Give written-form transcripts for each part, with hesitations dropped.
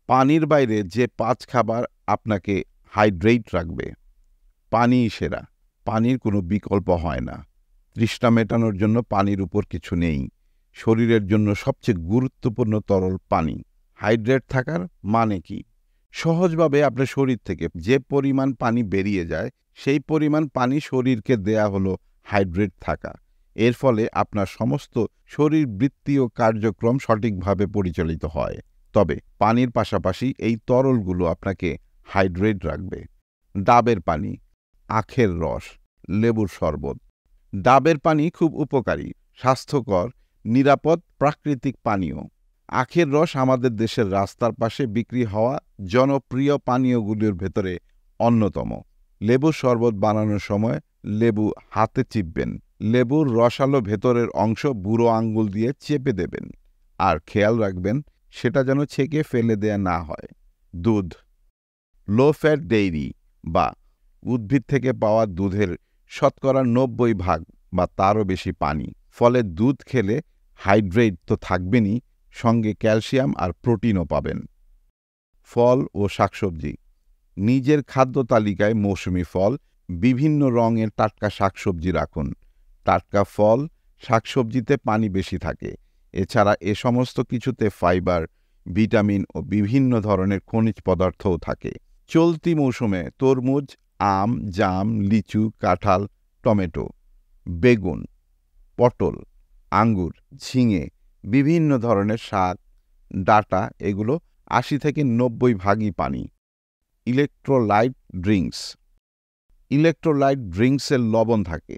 পানির বাইরে যে ৫ খাবার আপনাকে হাইড্রেট রাখবে, পানিই সেরা। পানির কোনো বিকল্প হয় না। তৃষ্ণা মেটানোর জন্য পানির উপর কিছু নেই। শরীরের জন্য সবচেয়ে গুরুত্বপূর্ণ তরল পানি। হাইড্রেট থাকার মানে কি? সহজভাবে আপনার শরীর থেকে যে পরিমাণ পানি বেরিয়ে যায়, সেই পরিমাণ পানি শরীরকে দেয়া হলো হাইড্রেট থাকা। এর ফলে আপনার সমস্ত শরীরবৃত্তীয় কার্যক্রম সঠিকভাবে পরিচালিত হয়। তবে পানির পাশাপাশি এই তরলগুলো আপনাকে হাইড্রেট রাখবে। ডাবের পানি, আখের রস, লেবুর শরবত। ডাবের পানি খুব উপকারী, স্বাস্থ্যকর, নিরাপদ প্রাকৃতিক পানীয়। আখের রস আমাদের দেশের রাস্তার পাশে বিক্রি হওয়া জনপ্রিয় পানীয়গুলির ভেতরে অন্যতম। লেবুর শরবত বানানোর সময় লেবু হাতে চিপবেন। লেবুর রসালো ভেতরের অংশ বুড়ো আঙ্গুল দিয়ে চেপে দেবেন। আর খেয়াল রাখবেন সেটা যেন ছেঁকে ফেলে দেয়া না হয়। দুধ, লো ফ্যাট ডেইরি বা উদ্ভিদ থেকে পাওয়া দুধের শতকরা ৯০% বা তারও বেশি পানি। ফলে দুধ খেলে হাইড্রেট তো থাকবেনই, সঙ্গে ক্যালসিয়াম আর প্রোটিনও পাবেন। ফল ও শাকসবজি। নিজের খাদ্য তালিকায় মৌসুমি ফল, বিভিন্ন রঙের টাটকা শাকসবজি রাখুন। টাটকা ফল, শাকসবজিতে পানি বেশি থাকে। এছাড়া এ সমস্ত কিছুতে ফাইবার, ভিটামিন ও বিভিন্ন ধরনের খনিজ পদার্থও থাকে। চলতি মৌসুমে তরমুজ, আম, জাম, লিচু, কাঁঠাল, টমেটো, বেগুন, পটল, আঙ্গুর, ঝিঙে, বিভিন্ন ধরনের শাক, ডাঁটা এগুলো ৮০-৯০% পানি। Electrolyte drinks. ইলেক্ট্রোলাইট ড্রিঙ্কসে লবণ থাকে।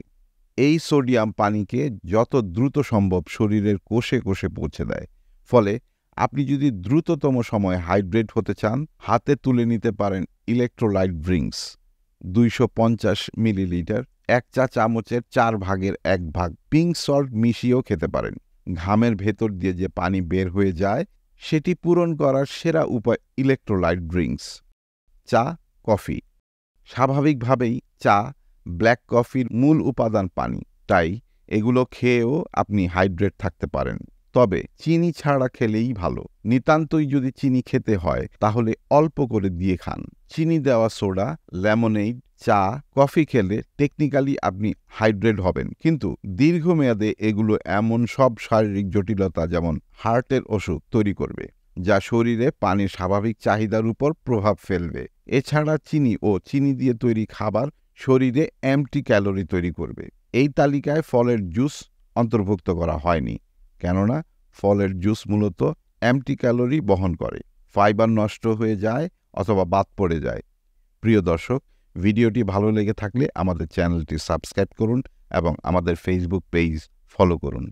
এই সোডিয়াম পানিকে যত দ্রুত সম্ভব শরীরের কোষে কোষে পৌঁছে দেয়। ফলে আপনি যদি দ্রুততম সময়ে হাইড্রেট হতে চান, হাতে তুলে নিতে পারেন ইলেক্ট্রোলাইট ড্রিঙ্কস। ২৫০ মিলিলিটার, ১ চা চামচের ১/৪ ভাগ পিঙ্ক সল্ট মিশিয়েও খেতে পারেন। ঘামের ভেতর দিয়ে যে পানি বের হয়ে যায়, সেটি পূরণ করার সেরা উপায় ইলেক্ট্রোলাইট ড্রিঙ্কস। চা, কফি। স্বাভাবিকভাবেই চা, ব্ল্যাক কফির মূল উপাদান পানি। তাই এগুলো খেয়েও আপনি হাইড্রেট থাকতে পারেন। তবে চিনি ছাড়া খেলেই ভালো। নিতান্তই যদি চিনি খেতে হয় তাহলে অল্প করে দিয়ে খান। চিনি দেওয়া সোডা, লেমনেইড, চা, কফি খেলে টেকনিক্যালি আপনি হাইড্রেট হবেন, কিন্তু দীর্ঘমেয়াদে এগুলো এমন সব শারীরিক জটিলতা যেমন হার্টের অসুখ তৈরি করবে, যা শরীরে পানির স্বাভাবিক চাহিদার উপর প্রভাব ফেলবে। এছাড়া চিনি ও চিনি দিয়ে তৈরি খাবার শরীরে এম্পটি ক্যালোরি তৈরি করবে। এই তালিকায় ফলের জুস অন্তর্ভুক্ত করা হয়নি, কেননা ফলের জুস মূলত এম্পটি ক্যালোরি বহন করে। ফাইবার নষ্ট হয়ে যায় অথবা বাদ পড়ে যায়। প্রিয় দর্শক, ভিডিওটি ভালো লেগে থাকলে আমাদের চ্যানেলটি সাবস্ক্রাইব করুন এবং আমাদের ফেসবুক পেজ ফলো করুন।